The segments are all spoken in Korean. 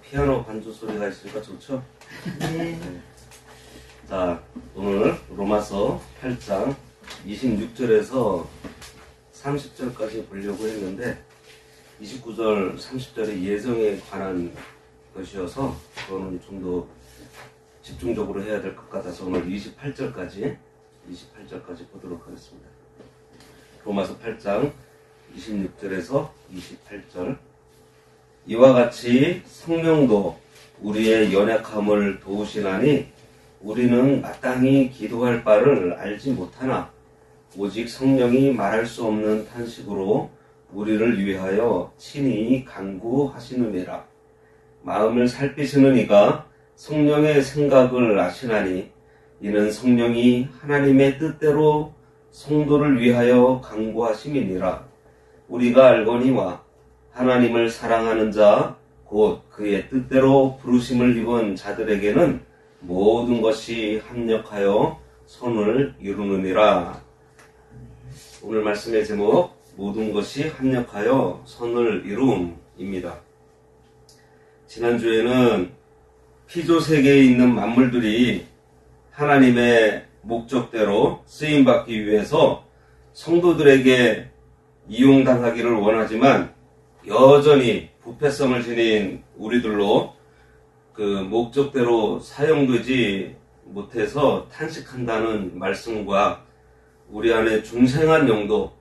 피아노 반주 소리가 있으니까 좋죠? 네. 자, 오늘 로마서 8장 26절에서 30절까지 보려고 했는데 29절, 30절의 예정에 관한 것이어서 그거는 좀 더 집중적으로 해야 될 것 같아서 오늘 28절까지 보도록 하겠습니다. 로마서 8장 26절에서 28절. 이와 같이 성령도 우리의 연약함을 도우시나니 우리는 마땅히 기도할 바를 알지 못하나 오직 성령이 말할 수 없는 탄식으로 우리를 위하여 친히 간구하시느니라. 마음을 살피시는 이가 성령의 생각을 아시나니 이는 성령이 하나님의 뜻대로 성도를 위하여 간구하심이니라. 우리가 알거니와 하나님을 사랑하는 자 곧 그의 뜻대로 부르심을 입은 자들에게는 모든 것이 합력하여 선을 이루느니라. 오늘 말씀의 제목 모든 것이 합력하여 선을 이룸입니다. 지난주에는 피조 세계에 있는 만물들이 하나님의 목적대로 쓰임받기 위해서 성도들에게 이용당하기를 원하지만 여전히 부패성을 지닌 우리들로 그 목적대로 사용되지 못해서 탄식한다는 말씀과 우리 안에 중생한 영도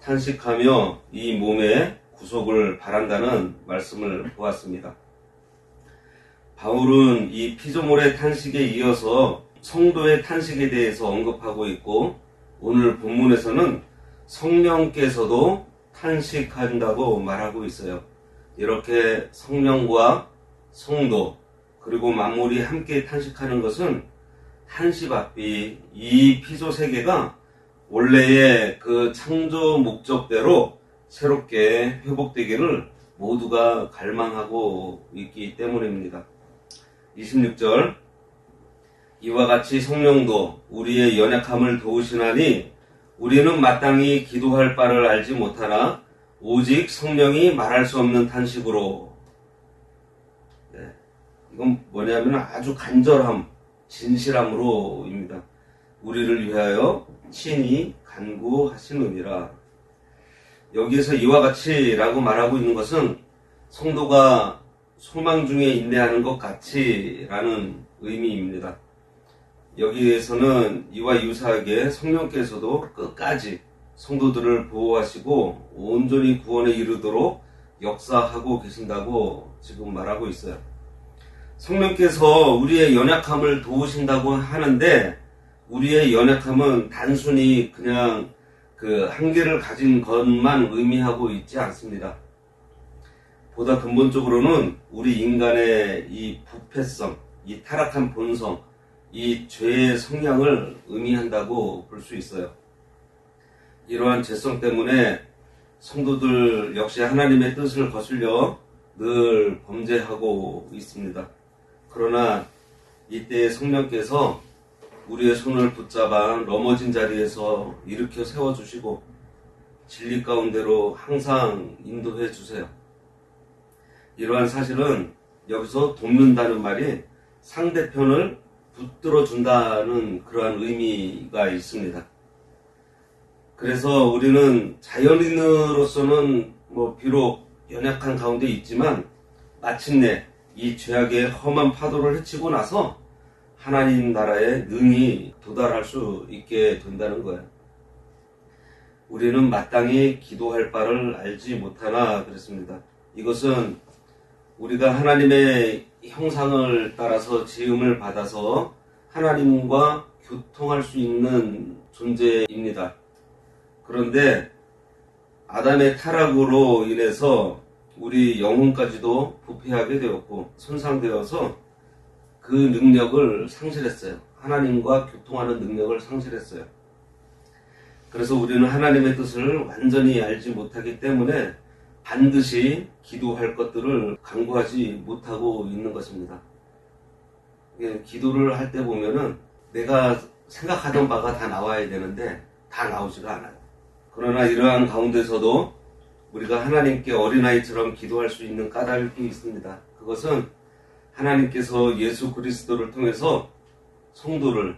탄식하며 이 몸의 구속을 바란다는 말씀을 보았습니다. 바울은 이 피조물의 탄식에 이어서 성도의 탄식에 대해서 언급하고 있고 오늘 본문에서는 성령께서도 탄식한다고 말하고 있어요. 이렇게 성령과 성도 그리고 만물이 함께 탄식하는 것은 한시바삐 이 피조 세계가 원래의 그 창조 목적대로 새롭게 회복되기를 모두가 갈망하고 있기 때문입니다. 26절 이와 같이 성령도 우리의 연약함을 도우시나니 우리는 마땅히 기도할 바를 알지 못하나 오직 성령이 말할 수 없는 탄식으로. 이건 뭐냐면 아주 간절함, 진실함으로입니다. 우리를 위하여 친히 간구하시느니라. 여기에서 이와 같이 라고 말하고 있는 것은 성도가 소망 중에 인내하는 것 같이 라는 의미입니다. 여기에서는 이와 유사하게 성령께서도 끝까지 성도들을 보호하시고 온전히 구원에 이르도록 역사하고 계신다고 지금 말하고 있어요. 성령께서 우리의 연약함을 도우신다고 하는데 우리의 연약함은 단순히 그냥 그 한계를 가진 것만 의미하고 있지 않습니다. 보다 근본적으로는 우리 인간의 이 부패성, 이 타락한 본성, 이 죄의 성향을 의미한다고 볼 수 있어요. 이러한 죄성 때문에 성도들 역시 하나님의 뜻을 거슬려 늘 범죄하고 있습니다. 그러나 이때 성령께서 우리의 손을 붙잡아 넘어진 자리에서 일으켜 세워주시고 진리 가운데로 항상 인도해 주세요. 이러한 사실은 여기서 돕는다는 말이 상대편을 붙들어 준다는 그러한 의미가 있습니다. 그래서 우리는 자연인으로서는 비록 연약한 가운데 있지만 마침내 이 죄악의 험한 파도를 헤치고 나서 하나님 나라에 능히 도달할 수 있게 된다는 거예요. 우리는 마땅히 기도할 바를 알지 못하나 그랬습니다. 이것은 우리가 하나님의 형상을 따라서 지음을 받아서 하나님과 교통할 수 있는 존재입니다. 그런데 아담의 타락으로 인해서 우리 영혼까지도 부패하게 되었고 손상되어서 그 능력을 상실했어요. 하나님과 교통하는 능력을 상실했어요. 그래서 우리는 하나님의 뜻을 완전히 알지 못하기 때문에 반드시 기도할 것들을 간구하지 못하고 있는 것입니다. 기도를 할 때 보면은 내가 생각하던 바가 다 나와야 되는데 다 나오지가 않아요. 그러나 이러한 가운데서도 우리가 하나님께 어린아이처럼 기도할 수 있는 까닭이 있습니다. 그것은 하나님께서 예수 그리스도를 통해서 성도를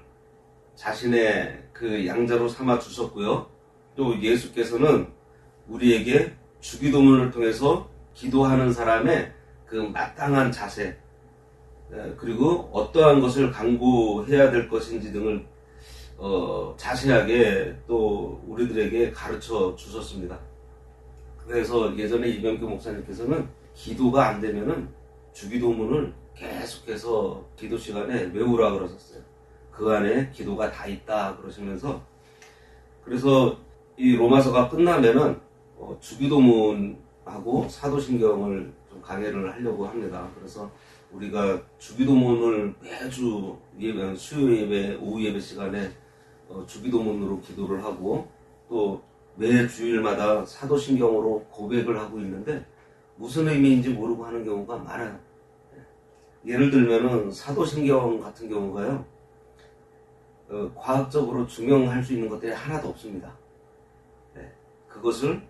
자신의 그 양자로 삼아 주셨고요. 또 예수께서는 우리에게 주기도문을 통해서 기도하는 사람의 그 마땅한 자세, 그리고 어떠한 것을 강구해야 될 것인지 등을 자세하게 또 우리들에게 가르쳐 주셨습니다. 그래서 예전에 이병규 목사님께서는 기도가 안 되면은 주기도문을 계속해서 기도 시간에 외우라 그러셨어요. 그 안에 기도가 다 있다 그러시면서, 그래서 이 로마서가 끝나면은 주기도문하고 사도신경을 좀 강해를 하려고 합니다. 그래서 우리가 주기도문을 매주 예배, 수요 예배, 오후 예배 시간에 주기도문으로 기도를 하고, 또 매 주일마다 사도신경으로 고백을 하고 있는데 무슨 의미인지 모르고 하는 경우가 많아요. 예를 들면은 사도신경 같은 경우가요, 과학적으로 증명할 수 있는 것들이 하나도 없습니다. 그것을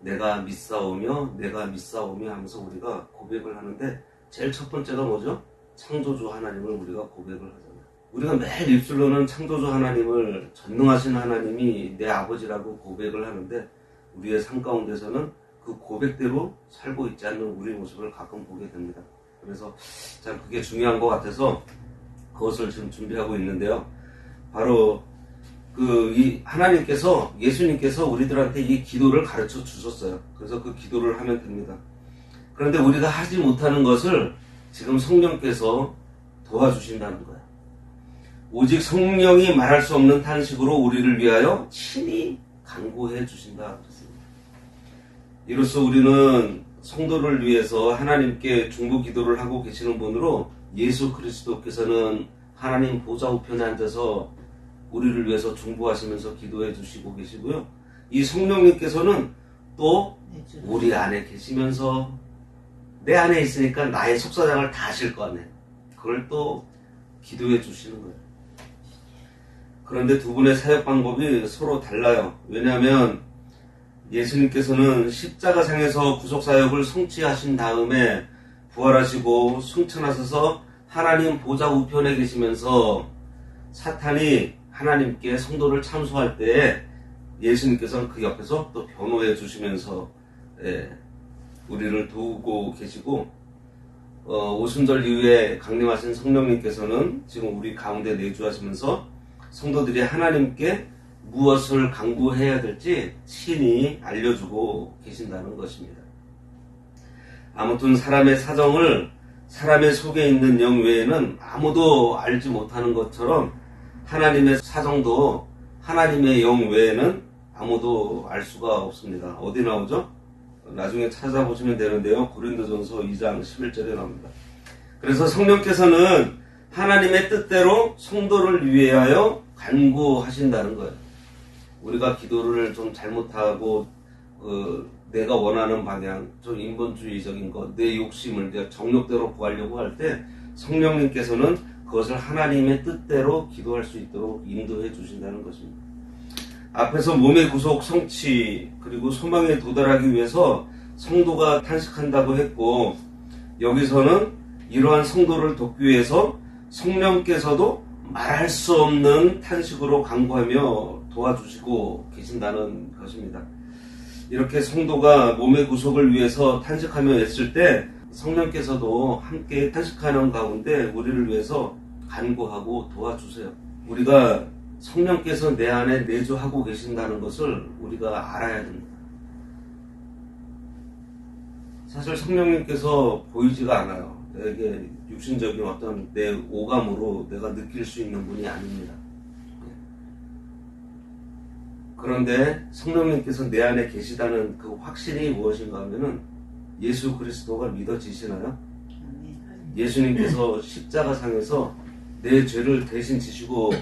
내가 믿사오며 하면서 우리가 고백을 하는데, 제일 첫 번째가 뭐죠? 창조주 하나님을 우리가 고백을 하잖아요. 우리가 매일 입술로는 창조주 하나님을, 전능하신 하나님이 내 아버지라고 고백을 하는데, 우리의 삶 가운데서는 그 고백대로 살고 있지 않는 우리 모습을 가끔 보게 됩니다. 그래서 참 그게 중요한 것 같아서 그것을 지금 준비하고 있는데요. 바로 이 하나님께서, 예수님께서 우리들한테 이 기도를 가르쳐 주셨어요. 그래서 그 기도를 하면 됩니다. 그런데 우리가 하지 못하는 것을 지금 성령께서 도와주신다는 거예요. 오직 성령이 말할 수 없는 탄식으로 우리를 위하여 친히 간구해 주신다 그랬습니다. 이로써 우리는 성도를 위해서 하나님께 중보 기도를 하고 계시는 분으로, 예수 그리스도께서는 하나님 보좌 우편에 앉아서 우리를 위해서 중보하시면서 기도해 주시고 계시고요. 이 성령님께서는 또 우리 안에 계시면서, 내 안에 있으니까 나의 속사정을 다 아실 거 아니에요. 그걸 또 기도해 주시는 거예요. 그런데 두 분의 사역 방법이 서로 달라요. 왜냐하면 예수님께서는 십자가상에서 구속사역을 성취하신 다음에 부활하시고 승천하셔서 하나님 보좌 우편에 계시면서, 사탄이 하나님께 성도를 참소할 때에 예수님께서는 그 옆에서 또 변호해 주시면서 우리를 도우고 계시고, 오순절 이후에 강림하신 성령님께서는 지금 우리 가운데 내주하시면서 성도들이 하나님께 무엇을 간구해야 될지 친히 알려주고 계신다는 것입니다. 아무튼 사람의 사정을 사람의 속에 있는 영 외에는 아무도 알지 못하는 것처럼, 하나님의 사정도 하나님의 영 외에는 아무도 알 수가 없습니다. 어디 나오죠? 나중에 찾아보시면 되는데요. 고린도전서 2장 11절에 나옵니다. 그래서 성령께서는 하나님의 뜻대로 성도를 위하여 간구하신다는 거예요. 우리가 기도를 좀 잘못하고 내가 원하는 방향, 좀 인본주의적인 것, 내 욕심을 정욕대로 구하려고 할 때 성령님께서는 그것을 하나님의 뜻대로 기도할 수 있도록 인도해 주신다는 것입니다. 앞에서 몸의 구속 성취 그리고 소망에 도달하기 위해서 성도가 탄식한다고 했고, 여기서는 이러한 성도를 돕기 위해서 성령께서도 말할 수 없는 탄식으로 간구하며 도와주시고 계신다는 것입니다. 이렇게 성도가 몸의 구속을 위해서 탄식하며 애쓸 때 성령께서도 함께 탄식하는 가운데 우리를 위해서 간구하고 도와주세요. 우리가 성령께서 내 안에 내주하고 계신다는 것을 우리가 알아야 됩니다. 사실 성령님께서 보이지가 않아요. 내게 육신적인 어떤 내 오감으로 내가 느낄 수 있는 분이 아닙니다. 그런데 성령님께서 내 안에 계시다는 그 확신이 무엇인가 하면은 예수 그리스도가 믿어지시나요? 예수님께서 십자가상에서 내 죄를 대신 지시고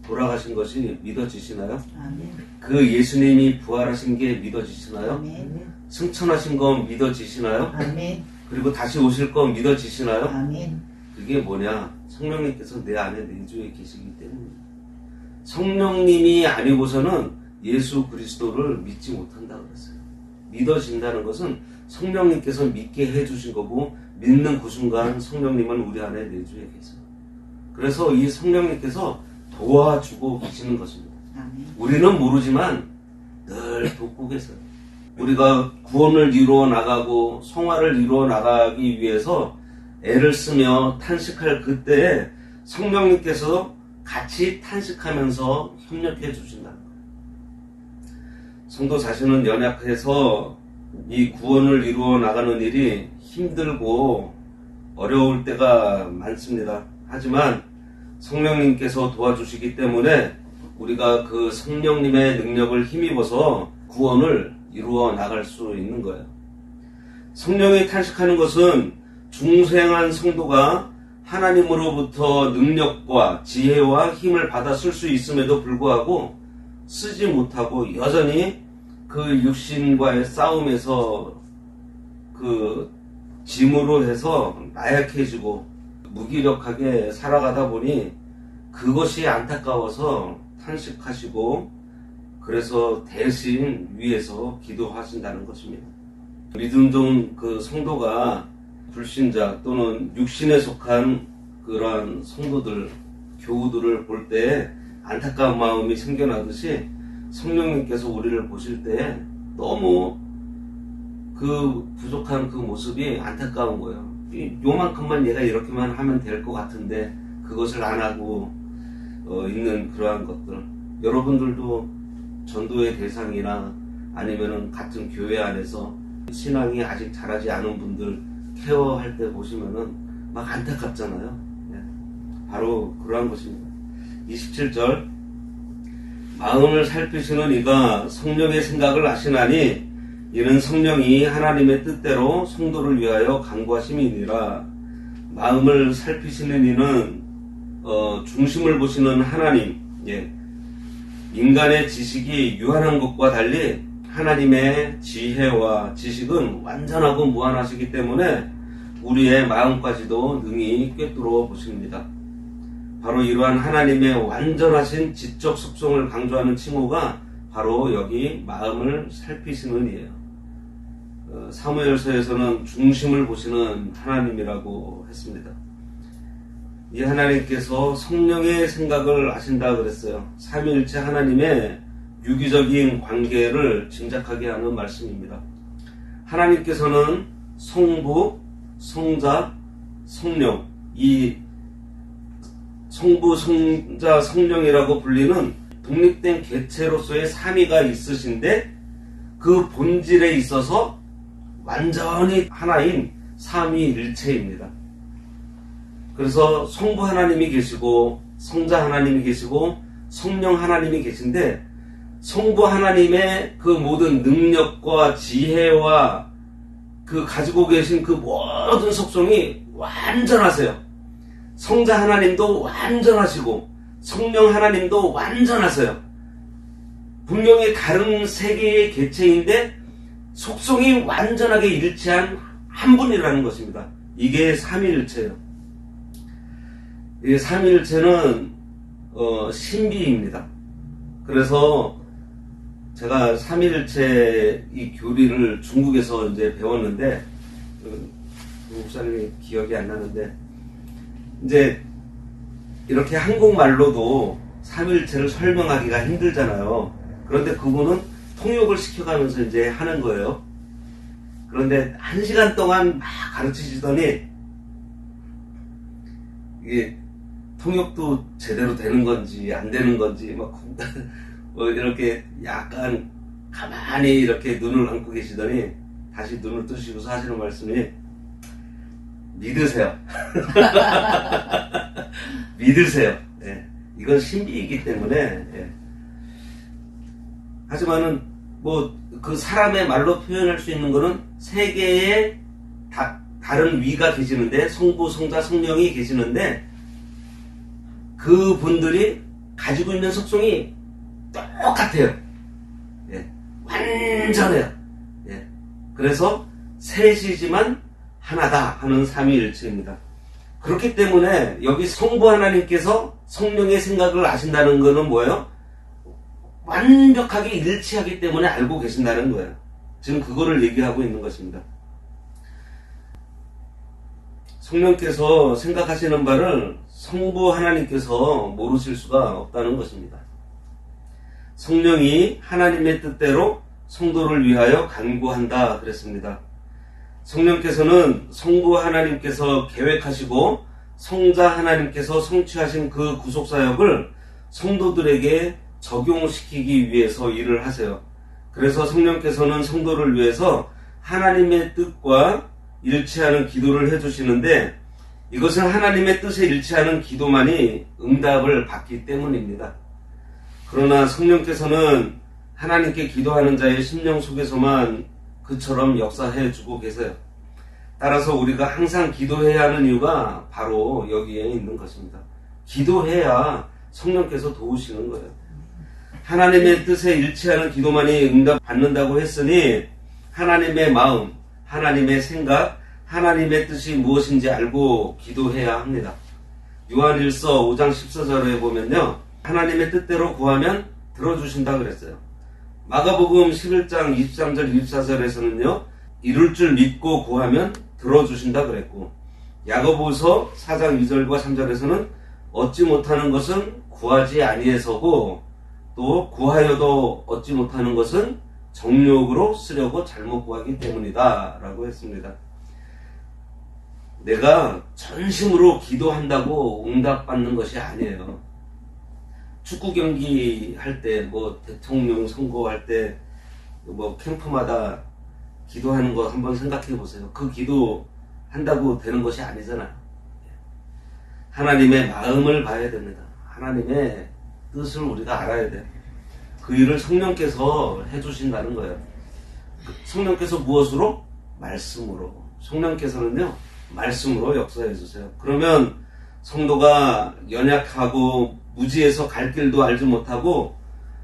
돌아가신 것이 믿어지시나요? 그 예수님이 부활하신 게 믿어지시나요? 승천하신 건 믿어지시나요? 그리고 다시 오실 건 믿어지시나요? 그게 뭐냐? 성령님께서 내 안에 내주에 계시기 때문입니다. 성령님이 아니고서는 예수 그리스도를 믿지 못한다 그랬어요. 믿어진다는 것은 성령님께서 믿게 해주신 거고, 믿는 그 순간 성령님은 우리 안에 내주에 계세요. 그래서 이 성령님께서 도와주고 계시는 것입니다. 아멘. 우리는 모르지만 늘 돕고 계세요. 우리가 구원을 이루어 나가고 성화를 이루어 나가기 위해서 애를 쓰며 탄식할 그때에 성령님께서 같이 탄식하면서 협력해 주신다는 거예요. 성도 자신은 연약해서 이 구원을 이루어 나가는 일이 힘들고 어려울 때가 많습니다. 하지만 성령님께서 도와주시기 때문에 우리가 그 성령님의 능력을 힘입어서 구원을 이루어 나갈 수 있는 거예요. 성령이 탄식하는 것은 중생한 성도가 하나님으로부터 능력과 지혜와 힘을 받아 쓸 수 있음에도 불구하고 쓰지 못하고 여전히 그 육신과의 싸움에서 그 짐으로 해서 나약해지고 무기력하게 살아가다 보니 그것이 안타까워서 탄식하시고, 그래서 대신 위에서 기도하신다는 것입니다. 믿음 좋은 그 성도가 불신자 또는 육신에 속한 그러한 성도들, 교우들을 볼 때 안타까운 마음이 생겨나듯이 성령님께서 우리를 보실 때 너무 그 부족한 그 모습이 안타까운 거예요. 요만큼만 얘가 이렇게만 하면 될 것 같은데 그것을 안 하고 있는 그러한 것들. 여러분들도 전도의 대상이나 아니면은 같은 교회 안에서 신앙이 아직 자라지 않은 분들 케어할 때 보시면은 막 안타깝잖아요. 네. 바로 그러한 것입니다. 27절, 마음을 살피시는 이가 성령의 생각을 아시나니 이는 성령이 하나님의 뜻대로 성도를 위하여 간구하심이니라. 마음을 살피시는 이는 중심을 보시는 하나님, 예. 인간의 지식이 유한한 것과 달리 하나님의 지혜와 지식은 완전하고 무한하시기 때문에 우리의 마음까지도 능히 꿰뚫어 보십니다. 바로 이러한 하나님의 완전하신 지적 속성을 강조하는 칭호가 바로 여기 마음을 살피시는 이에요. 사무엘서에서는 중심을 보시는 하나님이라고 했습니다. 이 하나님께서 성령의 생각을 아신다 그랬어요. 삼위일체 하나님의 유기적인 관계를 짐작하게 하는 말씀입니다. 하나님께서는 성부, 성자, 성령, 이 성부, 성자, 성령이라고 불리는 독립된 개체로서의 삼위가 있으신데 그 본질에 있어서 완전히 하나인 삼위일체입니다. 그래서 성부 하나님이 계시고 성자 하나님이 계시고 성령 하나님이 계신데 성부 하나님의 그 모든 능력과 지혜와 그 가지고 계신 그 모든 속성이 완전하세요. 성자 하나님도 완전하시고 성령 하나님도 완전하세요. 분명히 다른 세 개의 개체인데 속성이 완전하게 일치한 한 분이라는 것입니다. 이게 삼위일체예요. 이 삼위일체는 신비입니다. 그래서 제가 삼위일체 이 교리를 중국에서 이제 배웠는데 목사님이 기억이 안 나는데 이제 이렇게 한국말로도 삼위일체를 설명하기가 힘들잖아요. 그런데 그분은 통역을 시켜가면서 이제 하는 거예요. 그런데 1시간 동안 막 가르치시더니 이게 통역도 제대로 되는 건지 안 되는 건지 막 이렇게 약간 가만히 이렇게 눈을 감고 계시더니 다시 눈을 뜨시고서 하시는 말씀이 믿으세요. 믿으세요. 예. 이건 신비이기 때문에 예. 하지만은 뭐 그 사람의 말로 표현할 수 있는 거는 세 개의 다른 위가 계시는데 성부, 성자, 성령이 계시는데 그 분들이 가지고 있는 속성이 똑같아요. 예. 완전해요. 예. 그래서 셋이지만 하나다 하는 삼위일체입니다. 그렇기 때문에 여기 성부 하나님께서 성령의 생각을 아신다는 것은 뭐예요? 완벽하게 일치하기 때문에 알고 계신다는 거예요. 지금 그거를 얘기하고 있는 것입니다. 성령께서 생각하시는 바를 성부 하나님께서 모르실 수가 없다는 것입니다. 성령이 하나님의 뜻대로 성도를 위하여 간구한다 그랬습니다. 성령께서는 성부 하나님께서 계획하시고 성자 하나님께서 성취하신 그 구속사역을 성도들에게 적용시키기 위해서 일을 하세요. 그래서 성령께서는 성도를 위해서 하나님의 뜻과 일치하는 기도를 해주시는데, 이것은 하나님의 뜻에 일치하는 기도만이 응답을 받기 때문입니다. 그러나 성령께서는 하나님께 기도하는 자의 심령 속에서만 그처럼 역사해 주고 계세요. 따라서 우리가 항상 기도해야 하는 이유가 바로 여기에 있는 것입니다. 기도해야 성령께서 도우시는 거예요. 하나님의 뜻에 일치하는 기도만이 응답받는다고 했으니 하나님의 마음, 하나님의 생각, 하나님의 뜻이 무엇인지 알고 기도해야 합니다. 요한일서 5장 14절에 보면요, 하나님의 뜻대로 구하면 들어주신다 그랬어요. 마가복음 11장 23절 24절에서는요, 이룰 줄 믿고 구하면 들어주신다 그랬고, 야고보서 4장 2절과 3절에서는 얻지 못하는 것은 구하지 아니해서고, 또 구하여도 얻지 못하는 것은 정욕으로 쓰려고 잘못 구하기 때문이다 라고 했습니다. 내가 전심으로 기도한다고 응답받는 것이 아니에요. 축구 경기 할 때, 뭐 대통령 선거할 때, 뭐 캠프마다 기도하는 거 한번 생각해 보세요. 그 기도 한다고 되는 것이 아니잖아요. 하나님의 마음을 봐야 됩니다. 하나님의 뜻을 우리가 알아야 돼요. 그 일을 성령께서 해주신다는 거예요. 성령께서 무엇으로? 말씀으로. 성령께서는요, 말씀으로 역사해 주세요. 그러면 성도가 연약하고 무지해서 갈 길도 알지 못하고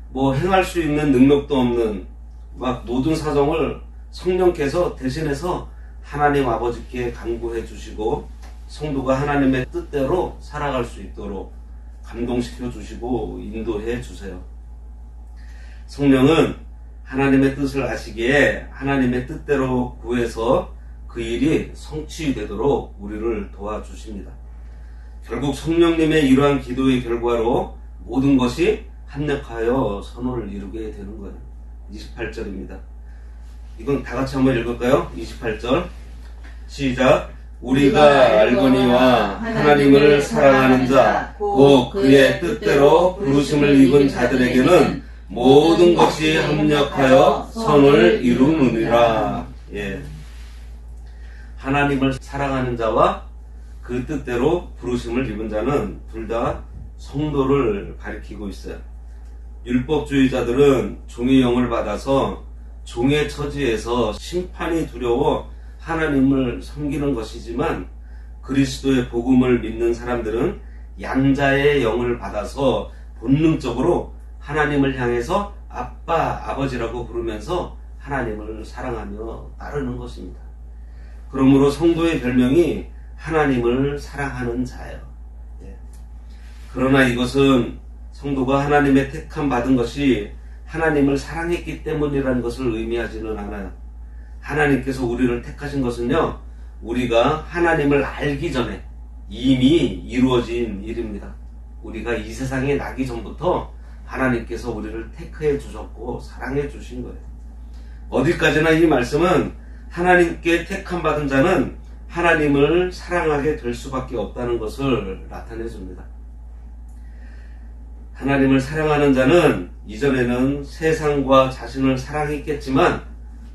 뭐 행할 수 있는 능력도 없는 막 모든 사정을 성령께서 대신해서 하나님 아버지께 간구해 주시고 성도가 하나님의 뜻대로 살아갈 수 있도록 감동시켜 주시고 인도해 주세요. 성령은 하나님의 뜻을 아시기에 하나님의 뜻대로 구해서 그 일이 성취되도록 우리를 도와주십니다. 결국 성령님의 이러한 기도의 결과로 모든 것이 합력하여 선을 이루게 되는 거예요. 28절입니다. 이건 다 같이 한번 읽을까요? 28절 시작. 우리가 알거니와 하나님을 사랑하는 자 곧 그의 뜻대로 부르심을 입은 자들에게는 모든 것이 합력하여 선을 이루느니라. 예. 하나님을 사랑하는 자와 그 뜻대로 부르심을 입은 자는 둘 다 성도를 가리키고 있어요. 율법주의자들은 종의 영을 받아서 종의 처지에서 심판이 두려워 하나님을 섬기는 것이지만, 그리스도의 복음을 믿는 사람들은 양자의 영을 받아서 본능적으로 하나님을 향해서 아빠, 아버지라고 부르면서 하나님을 사랑하며 따르는 것입니다. 그러므로 성도의 별명이 하나님을 사랑하는 자예요. 예. 그러나 이것은 성도가 하나님의 택함 받은 것이 하나님을 사랑했기 때문이라는 것을 의미하지는 않아요. 하나님께서 우리를 택하신 것은요, 우리가 하나님을 알기 전에 이미 이루어진 일입니다. 우리가 이 세상에 나기 전부터 하나님께서 우리를 택해 주셨고 사랑해 주신 거예요. 어디까지나 이 말씀은 하나님께 택함 받은 자는 하나님을 사랑하게 될 수밖에 없다는 것을 나타내 줍니다. 하나님을 사랑하는 자는 이전에는 세상과 자신을 사랑했겠지만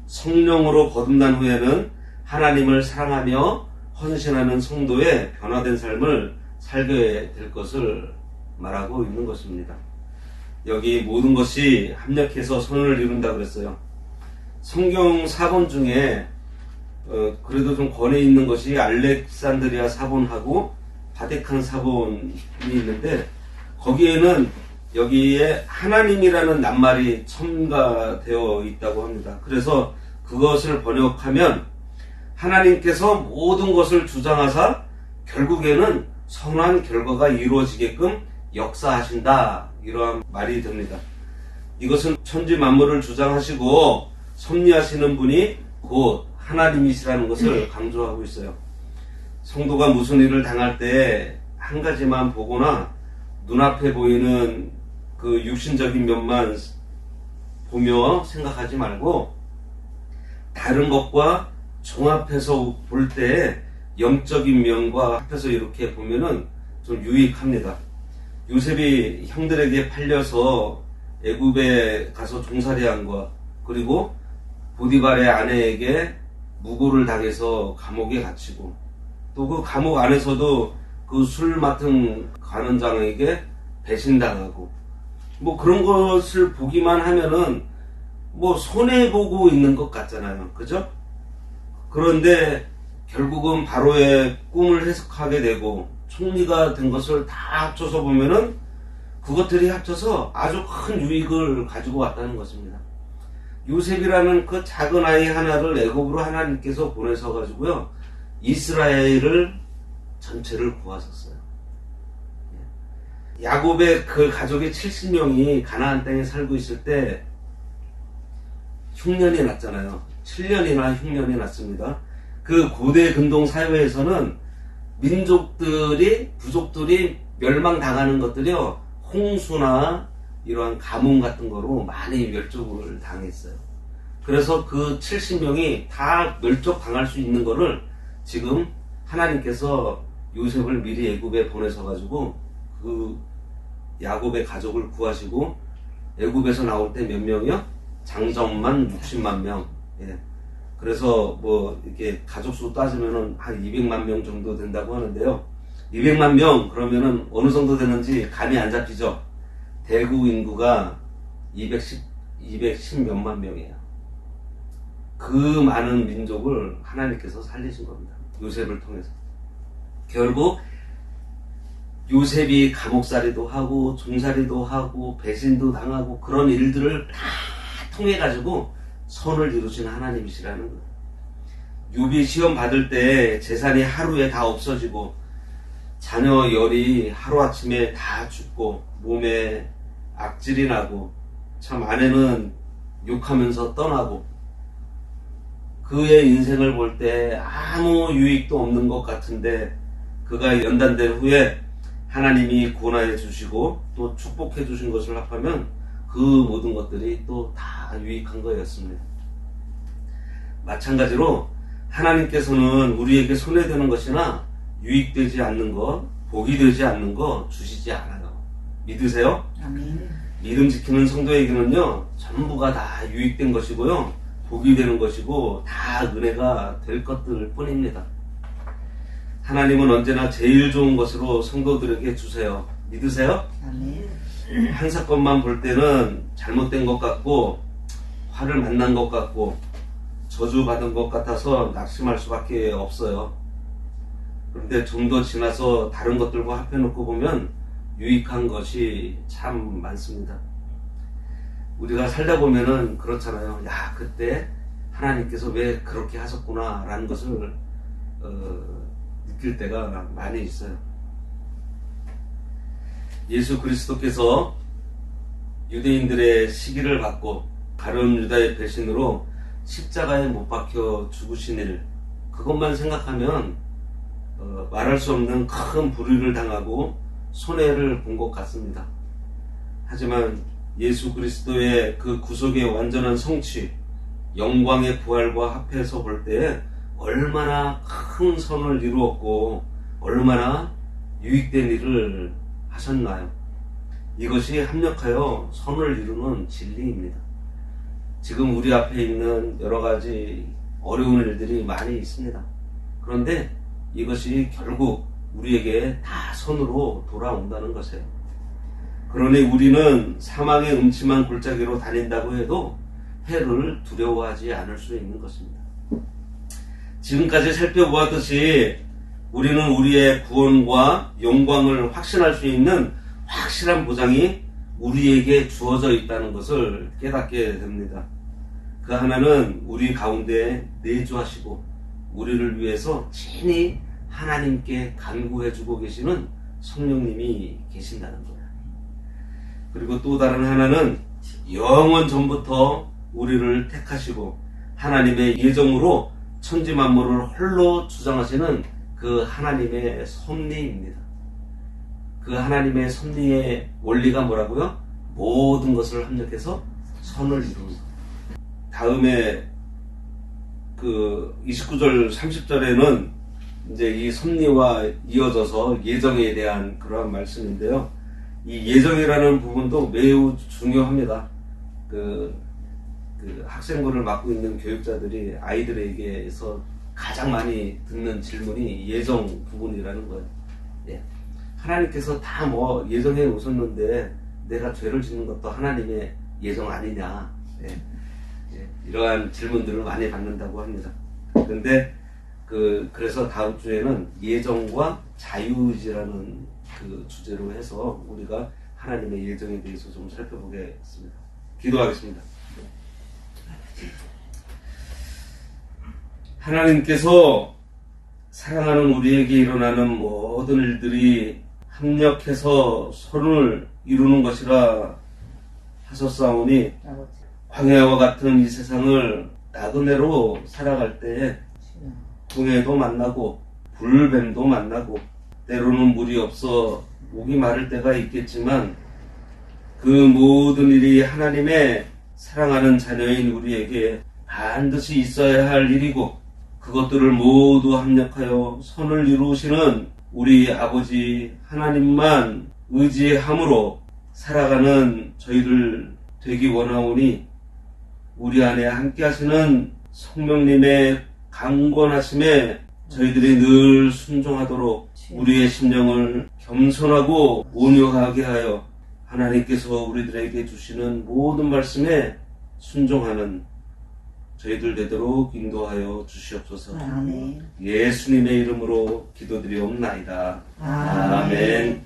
성령으로 거듭난 후에는 하나님을 사랑하며 헌신하는 성도의 변화된 삶을 살게 될 것을 말하고 있는 것입니다. 여기 모든 것이 합력해서 선을 이룬다 그랬어요. 성경 사본 중에 그래도 좀 권위 있는 것이 알렉산드리아 사본하고 바티칸 사본이 있는데, 거기에는 여기에 하나님이라는 낱말이 첨가되어 있다고 합니다. 그래서 그것을 번역하면 하나님께서 모든 것을 주장하사 결국에는 선한 결과가 이루어지게끔 역사하신다, 이러한 말이 됩니다. 이것은 천지 만물을 주장하시고 섭리하시는 분이 곧 하나님이시라는 것을 강조하고 있어요. 성도가 무슨 일을 당할 때 한 가지만 보거나 눈앞에 보이는 그 육신적인 면만 보며 생각하지 말고 다른 것과 종합해서 볼 때 영적인 면과 합해서 이렇게 보면은 좀 유익합니다. 요셉이 형들에게 팔려서 애굽에 가서 종살이한 것, 그리고 보디발의 아내에게 무고를 당해서 감옥에 갇히고, 또 그 감옥 안에서도 그 술 맡은 관원장에게 배신당하고, 뭐 그런 것을 보기만 하면은 뭐 손해보고 있는 것 같잖아요. 그죠? 그런데 결국은 바로의 꿈을 해석하게 되고 총리가 된 것을 다 합쳐서 보면은 그것들이 합쳐서 아주 큰 유익을 가지고 왔다는 것입니다. 요셉이라는 그 작은 아이 하나를 애굽으로 하나님께서 보내서 가지고요, 이스라엘을 전체를 구하셨어요. 야곱의 그 가족이 70명이 가나안 땅에 살고 있을 때 흉년이 났잖아요. 7년이나 흉년이 났습니다. 그 고대 근동 사회에서는 민족들이, 부족들이 멸망당하는 것들이요, 홍수나 이러한 가뭄 같은 거로 많이 멸족을 당했어요. 그래서 그 70명이 다 멸족당할 수 있는 거를 지금 하나님께서 요셉을 미리 애굽에 보내서 가지고 그 야곱의 가족을 구하시고, 애굽에서 나올 때 몇 명이요? 장정만 60만 명. 예. 그래서 뭐 이렇게 가족 수 따지면은 한 200만 명 정도 된다고 하는데요. 200만 명 그러면은 어느 정도 되는지 감이 안 잡히죠. 대구 인구가 210 몇만 명이에요. 그 많은 민족을 하나님께서 살리신 겁니다. 요셉을 통해서. 결국 요셉이 감옥살이도 하고 종살이도 하고 배신도 당하고 그런 일들을 다 통해 가지고 선을 이루신 하나님이시라는 거예요. 욥이 시험 받을 때 재산이 하루에 다 없어지고 자녀 열이 하루아침에 다 죽고 몸에 악질이 나고 참 아내는 욕하면서 떠나고 그의 인생을 볼 때 아무 유익도 없는 것 같은데 그가 연단된 후에 하나님이 구원하여 주시고 또 축복해 주신 것을 합하면 그 모든 것들이 또 다 유익한 거였습니다. 마찬가지로 하나님께서는 우리에게 손해되는 것이나 유익되지 않는 것, 복이 되지 않는 것 주시지 않아요. 믿으세요? 아멘. 믿음 지키는 성도에게는요, 전부가 다 유익된 것이고요, 복이 되는 것이고 다 은혜가 될 것들 뿐입니다. 하나님은 언제나 제일 좋은 것으로 성도들에게 주세요. 믿으세요? 아멘. 한 사건만 볼 때는 잘못된 것 같고 화를 만난 것 같고 저주받은 것 같아서 낙심할 수밖에 없어요. 그런데 좀 더 지나서 다른 것들과 합해놓고 보면 유익한 것이 참 많습니다. 우리가 살다 보면은 그렇잖아요. 야, 그때 하나님께서 왜 그렇게 하셨구나 라는 것을 느낄 때가 많이 있어요. 예수 그리스도께서 유대인들의 시기를 받고 가룟 유다의 배신으로 십자가에 못 박혀 죽으신 일, 그것만 생각하면 말할 수 없는 큰 불의를 당하고 손해를 본 것 같습니다. 하지만 예수 그리스도의 그 구속의 완전한 성취, 영광의 부활과 합해서 볼 때 얼마나 큰 선을 이루었고 얼마나 유익된 일을 하셨나요? 이것이 합력하여 선을 이루는 진리입니다. 지금 우리 앞에 있는 여러 가지 어려운 일들이 많이 있습니다. 그런데 이것이 결국 우리에게 다 선으로 돌아온다는 것이에요. 그러니 우리는 사망의 음침한 골짜기로 다닌다고 해도 해를 두려워하지 않을 수 있는 것입니다. 지금까지 살펴보았듯이 우리는 우리의 구원과 영광을 확신할 수 있는 확실한 보장이 우리에게 주어져 있다는 것을 깨닫게 됩니다. 그 하나는 우리 가운데 내주하시고 우리를 위해서 친히 하나님께 간구해주고 계시는 성령님이 계신다는 거예요. 그리고 또 다른 하나는 영원 전부터 우리를 택하시고 하나님의 예정으로 천지 만물을 홀로 주장하시는 그 하나님의 섭리입니다. 그 하나님의 섭리의 원리가 뭐라고요? 모든 것을 합력해서 선을 이루는 것. 다음에 그 29절 30절에는 이제 이 섭리와 이어져서 예정에 대한 그러한 말씀인데요. 이 예정이라는 부분도 매우 중요합니다. 그 학생부를 맡고 있는 교육자들이 아이들에게서 가장 많이 듣는 질문이 예정 부분이라는 거예요. 예. 하나님께서 다 뭐 예정해 오셨는데 내가 죄를 짓는 것도 하나님의 예정 아니냐. 예. 예. 이러한 질문들을 많이 받는다고 합니다. 그런데 그래서 다음 주에는 예정과 자유의지라는 그 주제로 해서 우리가 하나님의 예정에 대해서 좀 살펴보겠습니다. 기도하겠습니다. 하나님께서 사랑하는 우리에게 일어나는 모든 일들이 합력해서 선을 이루는 것이라 하셨사오니 광야와 같은 이 세상을 나그네로 살아갈 때에 궁예도 만나고 불뱀도 만나고 때로는 물이 없어 목이 마를 때가 있겠지만 그 모든 일이 하나님의 사랑하는 자녀인 우리에게 반드시 있어야 할 일이고 그것들을 모두 합력하여 선을 이루시는 우리 아버지 하나님만 의지함으로 살아가는 저희들 되기 원하오니 우리 안에 함께 하시는 성령님의 강권하심에 저희들이 늘 순종하도록 우리의 심령을 겸손하고 온유하게 하여 하나님께서 우리들에게 주시는 모든 말씀에 순종하는 저희들 되도록 인도하여 주시옵소서. 아멘. 예수님의 이름으로 기도드리옵나이다. 아멘. 아멘.